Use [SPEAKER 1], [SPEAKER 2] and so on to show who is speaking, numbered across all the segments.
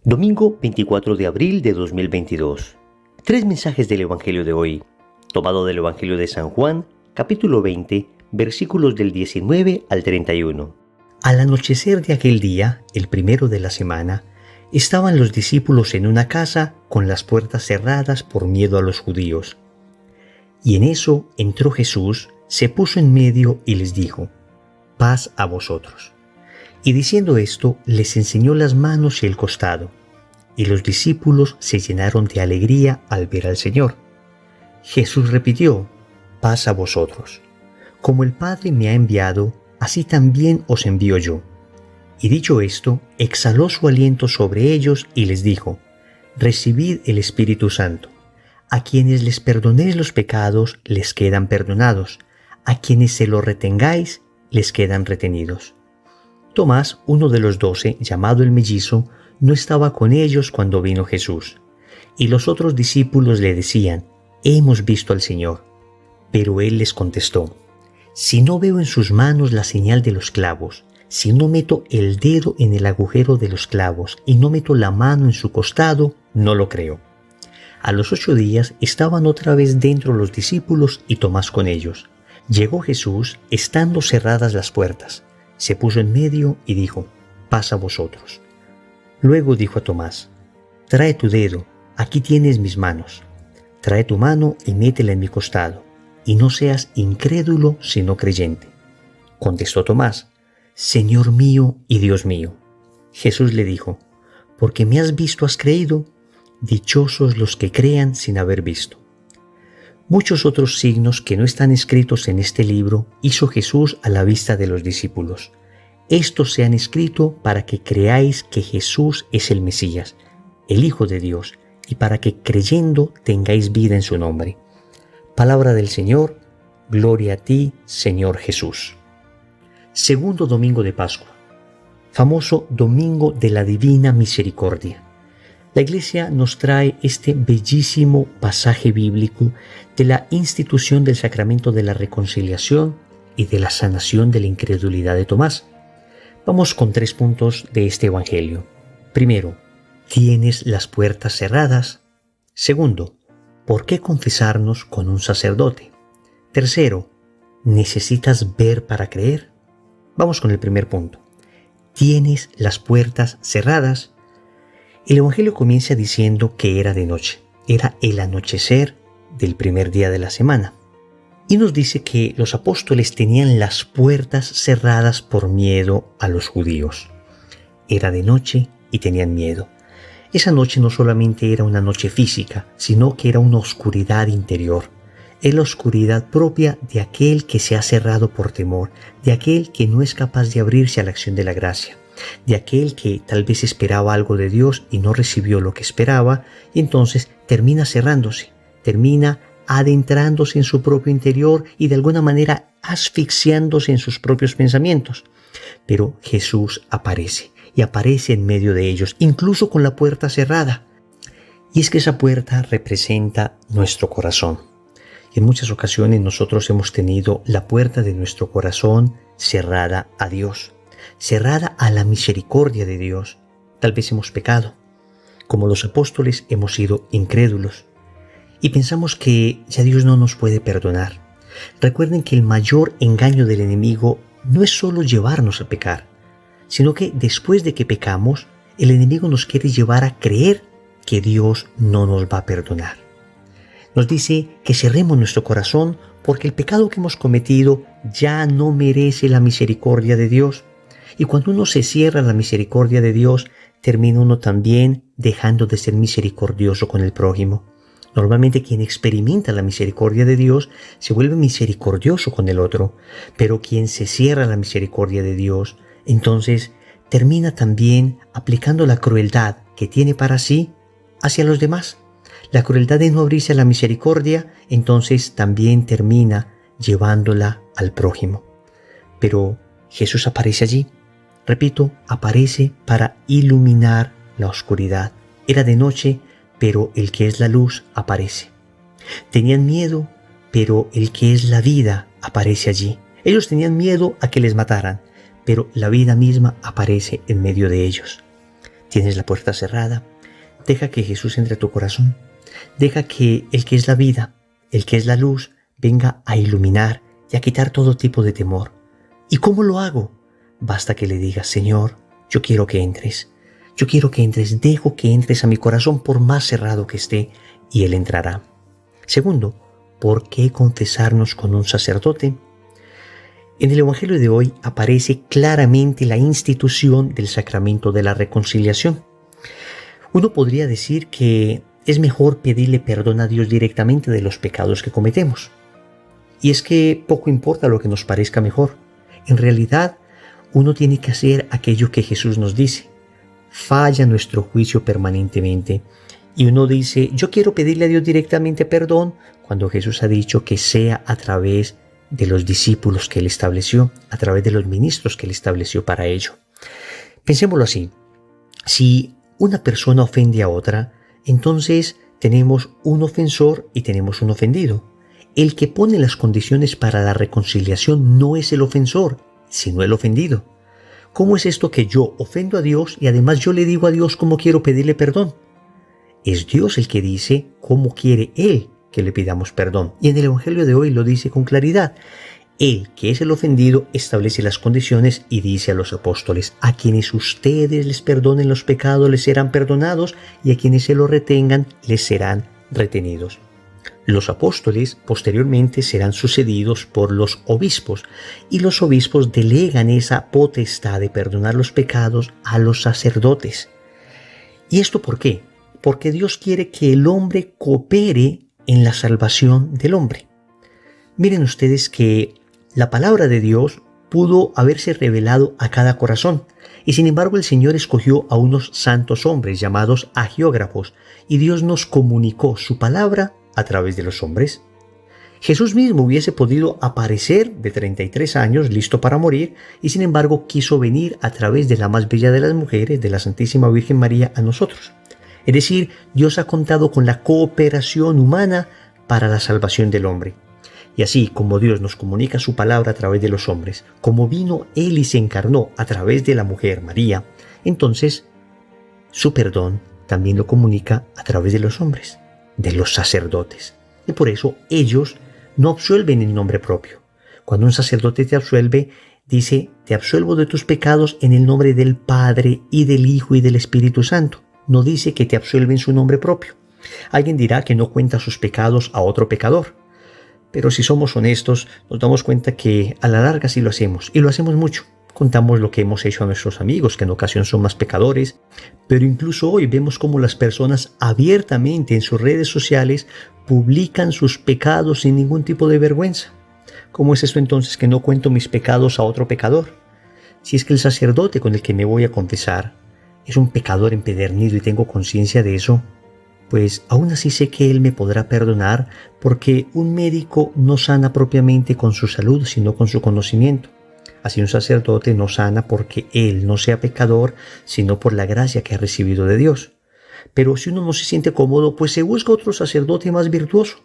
[SPEAKER 1] Domingo 24 de abril de 2022. Tres mensajes del Evangelio de hoy, tomado del Evangelio de San Juan, capítulo 20, versículos del 19 al 31. Al anochecer de aquel día, el primero de la semana, estaban los discípulos en una casa con las puertas cerradas por miedo a los judíos. Y en eso entró Jesús, se puso en medio y les dijo: «Paz a vosotros». Y diciendo esto, les enseñó las manos y el costado. Y los discípulos se llenaron de alegría al ver al Señor. Jesús repitió: «Paz a vosotros. Como el Padre me ha enviado, así también os envío yo». Y dicho esto, exhaló su aliento sobre ellos y les dijo: «Recibid el Espíritu Santo. A quienes les perdonéis los pecados, les quedan perdonados. A quienes se los retengáis, les quedan retenidos». Tomás, uno de los 12, llamado el mellizo, no estaba con ellos cuando vino Jesús. Y los otros discípulos le decían: «Hemos visto al Señor». Pero él les contestó: «Si no veo en sus manos la señal de los clavos, si no meto el dedo en el agujero de los clavos y no meto la mano en su costado, no lo creo». A los 8 días estaban otra vez dentro los discípulos y Tomás con ellos. Llegó Jesús, estando cerradas las puertas. Se puso en medio y dijo: «Paz a vosotros». Luego dijo a Tomás: «Trae tu dedo, aquí tienes mis manos. Trae tu mano y métela en mi costado, y no seas incrédulo sino creyente». Contestó Tomás: «Señor mío y Dios mío». Jesús le dijo: «Porque me has visto has creído. Dichosos los que crean sin haber visto». Muchos otros signos que no están escritos en este libro hizo Jesús a la vista de los discípulos. Estos se han escrito para que creáis que Jesús es el Mesías, el Hijo de Dios, y para que creyendo tengáis vida en su nombre. Palabra del Señor, gloria a ti, Señor Jesús. Segundo domingo de Pascua, famoso Domingo de la Divina Misericordia. La Iglesia nos trae este bellísimo pasaje bíblico de la institución del sacramento de la reconciliación y de la sanación de la incredulidad de Tomás. Vamos con 3 puntos de este Evangelio. Primero, ¿tienes las puertas cerradas? Segundo, ¿por qué confesarnos con un sacerdote? Tercero, ¿necesitas ver para creer? Vamos con el primer punto. ¿Tienes las puertas cerradas? El Evangelio comienza diciendo que era de noche. Era el anochecer del primer día de la semana. Y nos dice que los apóstoles tenían las puertas cerradas por miedo a los judíos. Era de noche y tenían miedo. Esa noche no solamente era una noche física, sino que era una oscuridad interior. Es la oscuridad propia de aquel que se ha cerrado por temor, de aquel que no es capaz de abrirse a la acción de la gracia, de aquel que tal vez esperaba algo de Dios y no recibió lo que esperaba, y entonces termina cerrándose, termina adentrándose en su propio interior y de alguna manera asfixiándose en sus propios pensamientos. Pero Jesús aparece, y aparece en medio de ellos, incluso con la puerta cerrada. Y es que esa puerta representa nuestro corazón. Y en muchas ocasiones nosotros hemos tenido la puerta de nuestro corazón cerrada a Dios, cerrada a la misericordia de Dios. Tal vez hemos pecado. Como los apóstoles hemos sido incrédulos. Y pensamos que ya Dios no nos puede perdonar. Recuerden que el mayor engaño del enemigo no es solo llevarnos a pecar, sino que después de que pecamos, el enemigo nos quiere llevar a creer que Dios no nos va a perdonar. Nos dice que cerremos nuestro corazón porque el pecado que hemos cometido ya no merece la misericordia de Dios. Y cuando uno se cierra a la misericordia de Dios, termina uno también dejando de ser misericordioso con el prójimo. Normalmente quien experimenta la misericordia de Dios se vuelve misericordioso con el otro, pero quien se cierra a la misericordia de Dios, entonces termina también aplicando la crueldad que tiene para sí hacia los demás. La crueldad de no abrirse a la misericordia, entonces también termina llevándola al prójimo. Pero Jesús aparece allí. Repito, aparece para iluminar la oscuridad. Era de noche, pero el que es la luz aparece. Tenían miedo, pero el que es la vida aparece allí. Ellos tenían miedo a que les mataran, pero la vida misma aparece en medio de ellos. tienes la puerta cerrada, deja que Jesús entre a tu corazón. Deja que el que es la vida, el que es la luz, venga a iluminar y a quitar todo tipo de temor. ¿Y cómo lo hago? Basta que le digas: Señor, yo quiero que entres. Yo quiero que entres, dejo que entres a mi corazón por más cerrado que esté, y Él entrará. Segundo, ¿por qué confesarnos con un sacerdote? En el Evangelio de hoy aparece claramente la institución del sacramento de la reconciliación. Uno podría decir que es mejor pedirle perdón a Dios directamente de los pecados que cometemos. Y es que poco importa lo que nos parezca mejor. En realidad, uno tiene que hacer aquello que Jesús nos dice. Falla nuestro juicio permanentemente. Y uno dice: yo quiero pedirle a Dios directamente perdón, cuando Jesús ha dicho que sea a través de los discípulos que Él estableció, a través de los ministros que Él estableció para ello. Pensémoslo así. Si una persona ofende a otra, entonces tenemos un ofensor y tenemos un ofendido. El que pone las condiciones para la reconciliación no es el ofensor, sino el ofendido. ¿Cómo es esto que yo ofendo a Dios y además yo le digo a Dios cómo quiero pedirle perdón? Es Dios el que dice cómo quiere Él que le pidamos perdón. Y en el Evangelio de hoy lo dice con claridad. Él, que es el ofendido, establece las condiciones y dice a los apóstoles: a quienes ustedes les perdonen los pecados les serán perdonados, y a quienes se los retengan les serán retenidos. Los apóstoles posteriormente serán sucedidos por los obispos, y los obispos delegan esa potestad de perdonar los pecados a los sacerdotes. ¿Y esto por qué? Porque Dios quiere que el hombre coopere en la salvación del hombre. Miren ustedes que la palabra de Dios pudo haberse revelado a cada corazón, y sin embargo el Señor escogió a unos santos hombres llamados agiógrafos, y Dios nos comunicó su palabra a través de los hombres. Jesús mismo hubiese podido aparecer de 33 años, listo para morir, y sin embargo quiso venir a través de la más bella de las mujeres, de la Santísima Virgen María, a nosotros. Es decir, Dios ha contado con la cooperación humana para la salvación del hombre. Y así como Dios nos comunica su palabra a través de los hombres, como vino Él y se encarnó a través de la mujer María, entonces su perdón también lo comunica a través de los hombres, de los sacerdotes. Y por eso ellos no absuelven en nombre propio. Cuando un sacerdote te absuelve, dice: te absuelvo de tus pecados en el nombre del Padre y del Hijo y del Espíritu Santo. No dice que te absuelve en su nombre propio. Alguien dirá que no cuenta sus pecados a otro pecador. Pero si somos honestos, nos damos cuenta que a la larga sí lo hacemos, y lo hacemos mucho. Contamos lo que hemos hecho a nuestros amigos, que en ocasión son más pecadores, pero incluso hoy vemos cómo las personas abiertamente en sus redes sociales publican sus pecados sin ningún tipo de vergüenza. ¿Cómo es esto entonces que no cuento mis pecados a otro pecador? Si es que el sacerdote con el que me voy a confesar es un pecador empedernido y tengo conciencia de eso, pues aún así sé que Él me podrá perdonar, porque un médico no sana propiamente con su salud, sino con su conocimiento. Así un sacerdote no sana porque él no sea pecador, sino por la gracia que ha recibido de Dios. Pero si uno no se siente cómodo, pues se busca otro sacerdote más virtuoso.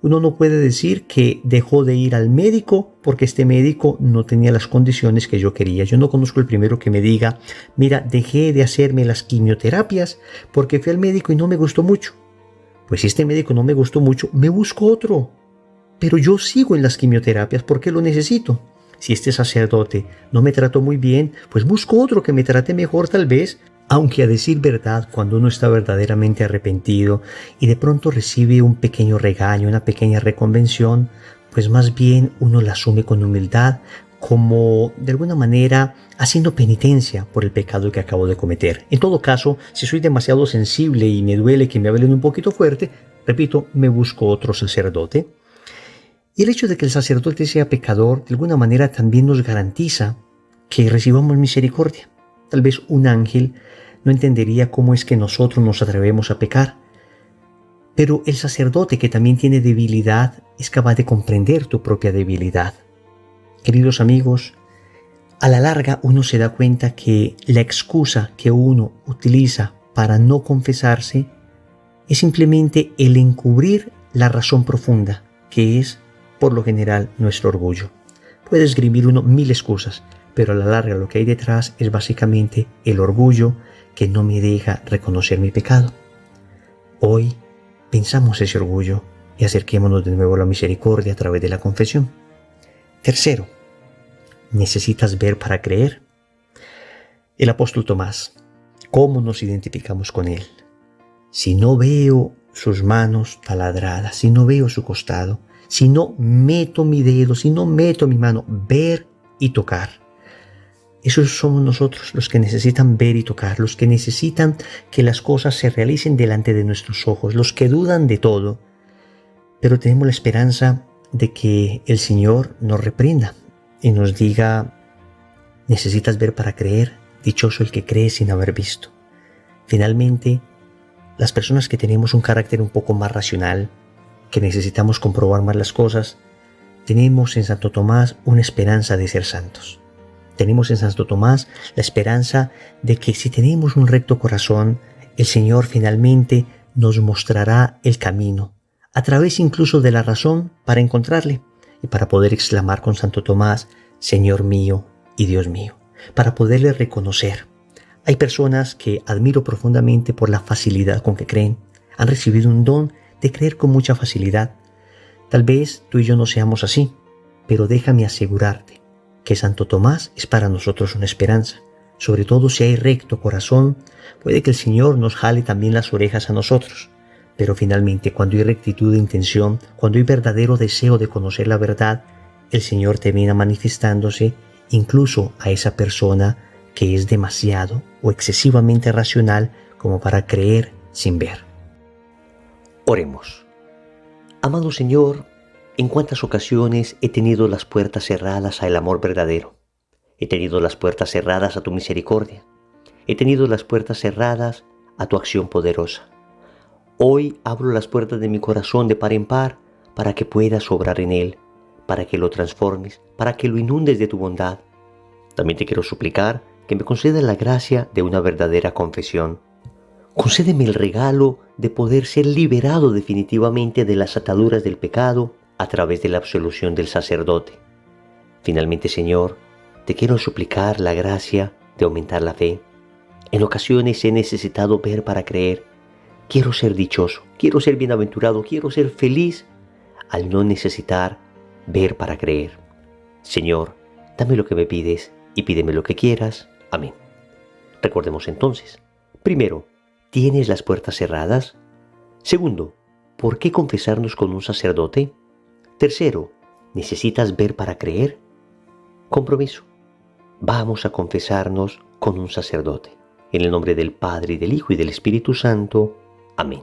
[SPEAKER 1] Uno no puede decir que dejó de ir al médico porque este médico no tenía las condiciones que yo quería. Yo no conozco el primero que me diga: mira, dejé de hacerme las quimioterapias porque fui al médico y no me gustó mucho. Pues si este médico no me gustó mucho, me busco otro. Pero yo sigo en las quimioterapias porque lo necesito. Si este sacerdote no me trató muy bien, pues busco otro que me trate mejor tal vez. Aunque a decir verdad, cuando uno está verdaderamente arrepentido y de pronto recibe un pequeño regaño, una pequeña reconvención, pues más bien uno la asume con humildad, como de alguna manera haciendo penitencia por el pecado que acabo de cometer. En todo caso, si soy demasiado sensible y me duele que me hablen un poquito fuerte, repito, me busco otro sacerdote. Y el hecho de que el sacerdote sea pecador, de alguna manera también nos garantiza que recibamos misericordia. Tal vez un ángel no entendería cómo es que nosotros nos atrevemos a pecar, pero el sacerdote, que también tiene debilidad, es capaz de comprender tu propia debilidad. Queridos amigos, a la larga uno se da cuenta que la excusa que uno utiliza para no confesarse es simplemente el encubrir la razón profunda, que es, por lo general, nuestro orgullo. Puede esgrimir uno 1000 excusas, pero a la larga lo que hay detrás es básicamente el orgullo que no me deja reconocer mi pecado. Hoy pensamos ese orgullo y acerquémonos de nuevo a la misericordia a través de la confesión. Tercero, ¿necesitas ver para creer? El apóstol Tomás, ¿cómo nos identificamos con él? Si no veo sus manos taladradas, si no veo su costado, si no meto mi dedo, si no meto mi mano, ver y tocar. Esos somos nosotros, los que necesitan ver y tocar, los que necesitan que las cosas se realicen delante de nuestros ojos, los que dudan de todo. Pero tenemos la esperanza de que el Señor nos reprenda y nos diga: necesitas ver para creer, dichoso el que cree sin haber visto. Finalmente, las personas que tenemos un carácter un poco más racional, que necesitamos comprobar más las cosas, tenemos en Santo Tomás una esperanza de ser santos. Tenemos en Santo Tomás la esperanza de que si tenemos un recto corazón, el Señor finalmente nos mostrará el camino, a través incluso de la razón, para encontrarle y para poder exclamar con Santo Tomás: Señor mío y Dios mío, para poderle reconocer. Hay personas que admiro profundamente por la facilidad con que creen. Han recibido un don de creer con mucha facilidad. Tal vez tú y yo no seamos así, pero déjame asegurarte que Santo Tomás es para nosotros una esperanza. Sobre todo si hay recto corazón, puede que el Señor nos jale también las orejas a nosotros. Pero finalmente, cuando hay rectitud de intención, cuando hay verdadero deseo de conocer la verdad, el Señor termina manifestándose incluso a esa persona que es demasiado o excesivamente racional como para creer sin ver. Oremos. Amado Señor, ¿en cuántas ocasiones he tenido las puertas cerradas al amor verdadero? He tenido las puertas cerradas a tu misericordia. He tenido las puertas cerradas a tu acción poderosa. Hoy abro las puertas de mi corazón de par en par para que puedas obrar en él, para que lo transformes, para que lo inundes de tu bondad. También te quiero suplicar que me concedas la gracia de una verdadera confesión. Concédeme el regalo de poder ser liberado definitivamente de las ataduras del pecado a través de la absolución del sacerdote. Finalmente, Señor, te quiero suplicar la gracia de aumentar la fe. En ocasiones he necesitado ver para creer. Quiero ser dichoso, quiero ser bienaventurado, quiero ser feliz al no necesitar ver para creer. Señor, dame lo que me pides y pídeme lo que quieras. Amén. Recordemos entonces: primero, ¿tienes las puertas cerradas? Segundo, ¿por qué confesarnos con un sacerdote? Tercero, ¿necesitas ver para creer? Compromiso. Vamos a confesarnos con un sacerdote. En el nombre del Padre, y del Hijo, y del Espíritu Santo. Amén.